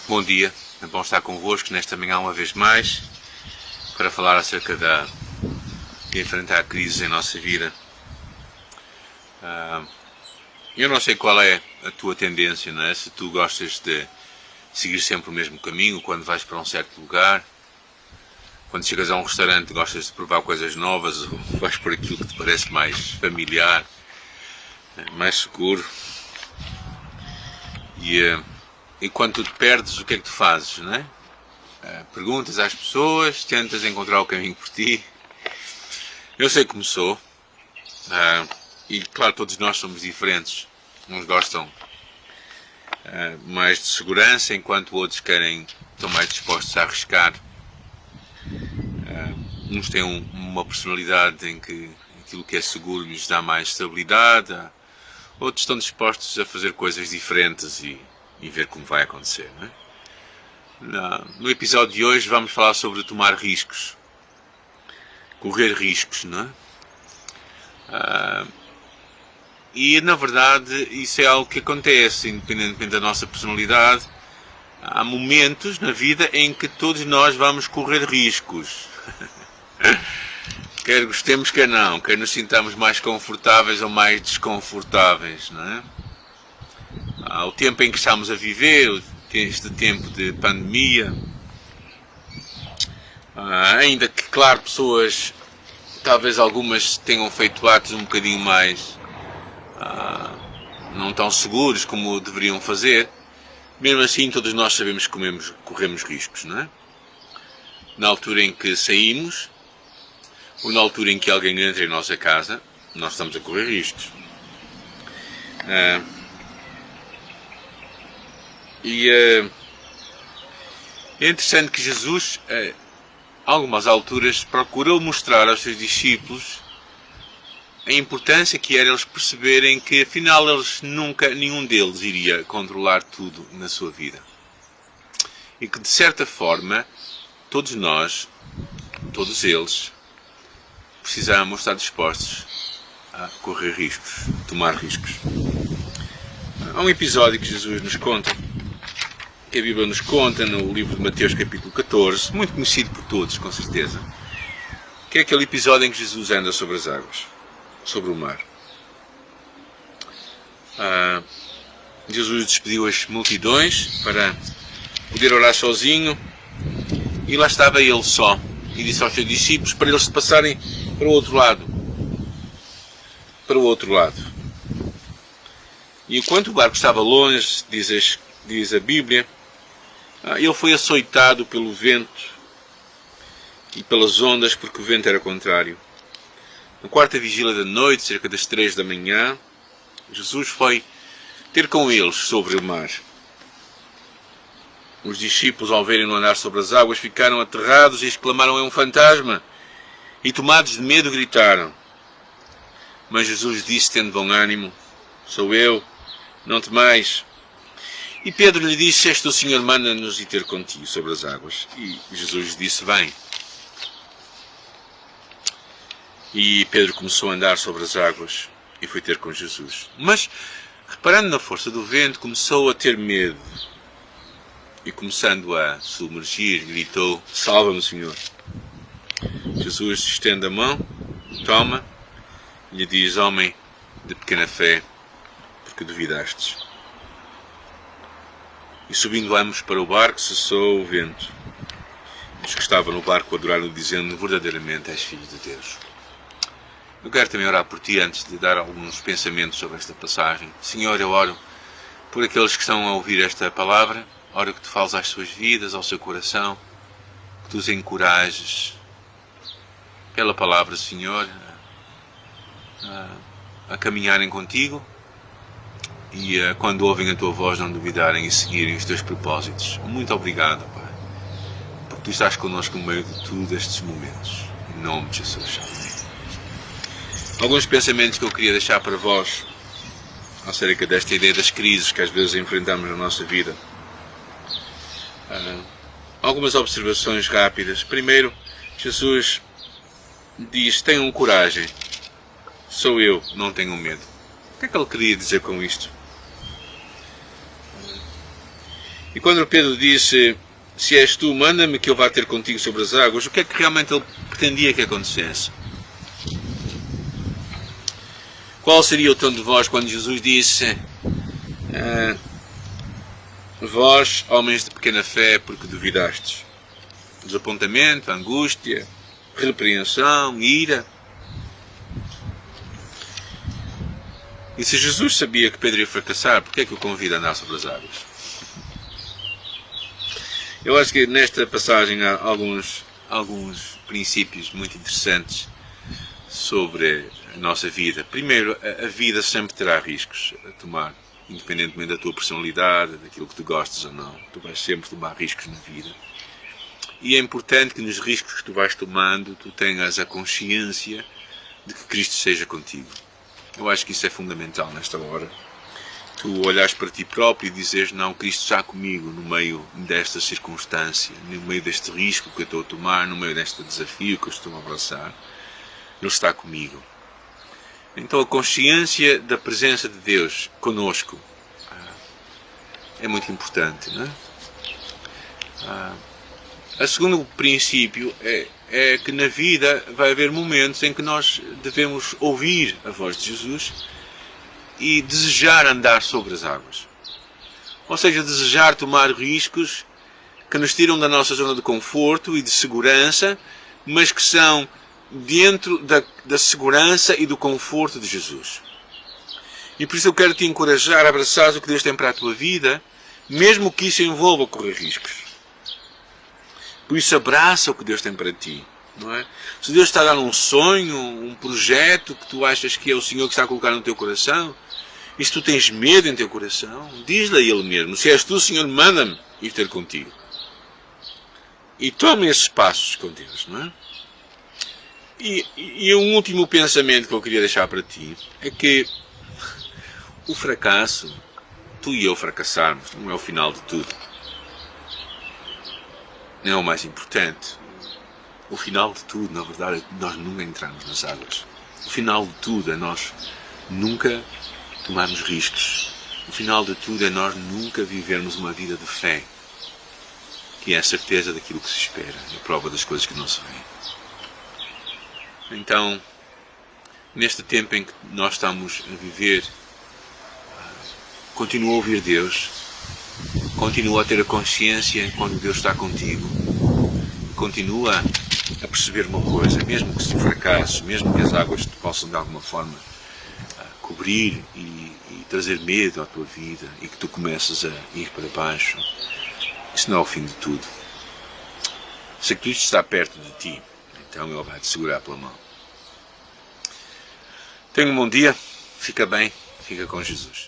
Bom dia, é bom estar convosco nesta manhã uma vez mais para falar acerca de enfrentar crises em nossa vida. Eu não sei qual é a tua tendência, não é? Se tu gostas de seguir sempre o mesmo caminho quando vais para um certo lugar, quando chegas a um restaurante gostas de provar coisas novas ou vais por aquilo que te parece mais familiar, mais seguro. E quando tu te perdes, o que é que tu fazes, não é? Perguntas às pessoas, tentas encontrar o caminho por ti. Eu sei como sou. E claro, todos nós somos diferentes. Uns gostam mais de segurança, enquanto outros estão mais dispostos a arriscar. Uns têm uma personalidade em que aquilo que é seguro lhes dá mais estabilidade. Outros estão dispostos a fazer coisas diferentes e ver como vai acontecer, não é? No episódio de hoje vamos falar sobre tomar riscos. Correr riscos, não é? E na verdade isso é algo que acontece, independentemente da nossa personalidade. Há momentos na vida em que todos nós vamos correr riscos. Quer gostemos, quer não. Quer nos sintamos mais confortáveis ou mais desconfortáveis, não é? O tempo em que estamos a viver, este tempo de pandemia, ainda que, claro, pessoas, talvez algumas tenham feito atos um bocadinho mais não tão seguros como deveriam fazer, mesmo assim todos nós sabemos que corremos riscos, não é? Na altura em que saímos, ou na altura em que alguém entra em nossa casa, nós estamos a correr riscos. É interessante que Jesus, a algumas alturas, procurou mostrar aos seus discípulos a importância que era eles perceberem que afinal nenhum deles iria controlar tudo na sua vida. E que de certa forma, todos nós, todos eles, precisamos estar dispostos a correr riscos, tomar riscos. Há um episódio que Jesus nos conta, que a Bíblia nos conta no livro de Mateus capítulo 14, muito conhecido por todos, com certeza, que é aquele episódio em que Jesus anda sobre as águas, sobre o mar. Jesus despediu as multidões para poder orar sozinho e lá estava ele só e disse aos seus discípulos para eles se passarem para o outro lado. E enquanto o barco estava longe, diz a Bíblia, ele foi açoitado pelo vento e pelas ondas, porque o vento era contrário. Na quarta vigília da noite, cerca das 3 da manhã, Jesus foi ter com eles sobre o mar. Os discípulos, ao verem-no andar sobre as águas, ficaram aterrados e exclamaram: "É um fantasma!" E tomados de medo gritaram. Mas Jesus disse, tendo bom ânimo: "Sou eu, não temais." E Pedro lhe disse: "És tu, Senhor, manda-nos ir ter contigo sobre as águas." E Jesus disse: "Vem." E Pedro começou a andar sobre as águas e foi ter com Jesus. Mas, reparando na força do vento, começou a ter medo. E começando a submergir, gritou: "Salva-me, Senhor." Jesus estende a mão, toma, e lhe diz: "Homem de pequena fé, porque duvidastes?" E subindo ambos para o barco, cessou o vento. Os que estavam no barco adoraram, dizendo: "Verdadeiramente és filho de Deus." Eu quero também orar por ti antes de dar alguns pensamentos sobre esta passagem. Senhor, eu oro por aqueles que estão a ouvir esta palavra. Oro que tu fales às suas vidas, ao seu coração, que tu os encorajes pela palavra, Senhor, a caminharem contigo e quando ouvem a tua voz não duvidarem e seguirem os teus propósitos. Muito obrigado, Pai, porque tu estás connosco no meio de todos estes momentos. Em nome de Jesus. Alguns pensamentos que eu queria deixar para vós acerca desta ideia das crises que às vezes enfrentamos na nossa vida. Algumas observações rápidas. Primeiro, Jesus diz: "Tenham coragem, sou eu, não tenham medo." O que é que ele queria dizer com isto? E quando Pedro disse: se és tu, manda-me que eu vá ter contigo sobre as águas, o que é que realmente ele pretendia que acontecesse? Qual seria o tom de voz quando Jesus disse: vós, homens de pequena fé, porque duvidastes? Desapontamento, angústia, repreensão, ira. E se Jesus sabia que Pedro ia fracassar, por que é que o convida a andar sobre as águas? Eu acho que nesta passagem há alguns princípios muito interessantes sobre a nossa vida. Primeiro, a vida sempre terá riscos a tomar, independentemente da tua personalidade, daquilo que tu gostes ou não. Tu vais sempre tomar riscos na vida. E é importante que nos riscos que tu vais tomando, tu tenhas a consciência de que Cristo seja contigo. Eu acho que isso é fundamental nesta hora. Tu olhares para ti próprio e dizeres: não, Cristo está comigo no meio desta circunstância, no meio deste risco que eu estou a tomar, no meio deste desafio que eu estou a abraçar. Ele está comigo. Então a consciência da presença de Deus conosco é muito importante, não é? O segundo princípio é que na vida vai haver momentos em que nós devemos ouvir a voz de Jesus e desejar andar sobre as águas. Ou seja, desejar tomar riscos que nos tiram da nossa zona de conforto e de segurança, mas que são dentro da segurança e do conforto de Jesus. E por isso eu quero te encorajar a abraçar o que Deus tem para a tua vida, mesmo que isso envolva correr riscos. Por isso abraça o que Deus tem para ti. Não é? Se Deus está a dar um sonho, um projeto que tu achas que é o Senhor que está a colocar no teu coração, e se tu tens medo em teu coração, diz-lhe a Ele mesmo: se és tu, Senhor, manda-me ir ter contigo. E toma esses passos com Deus, não é? E um último pensamento que eu queria deixar para ti é que o fracasso, tu e eu fracassarmos, não é o final de tudo. Não é o mais importante. O final de tudo, na verdade, é que nós nunca entramos nas águas. O final de tudo é nós nunca tomarmos riscos. O final de tudo é nós nunca vivermos uma vida de fé, que é a certeza daquilo que se espera, a prova das coisas que não se vêem. Então, neste tempo em que nós estamos a viver, continua a ouvir Deus, continua a ter a consciência quando Deus está contigo, continua a perceber uma coisa: mesmo que tu fracasses, mesmo que as águas te possam de alguma forma cobrir e trazer medo à tua vida e que tu comeces a ir para baixo, isso não é o fim de tudo. Se Cristo está perto de ti, então Ele vai te segurar pela mão. Tenha um bom dia, fica bem, fica com Jesus.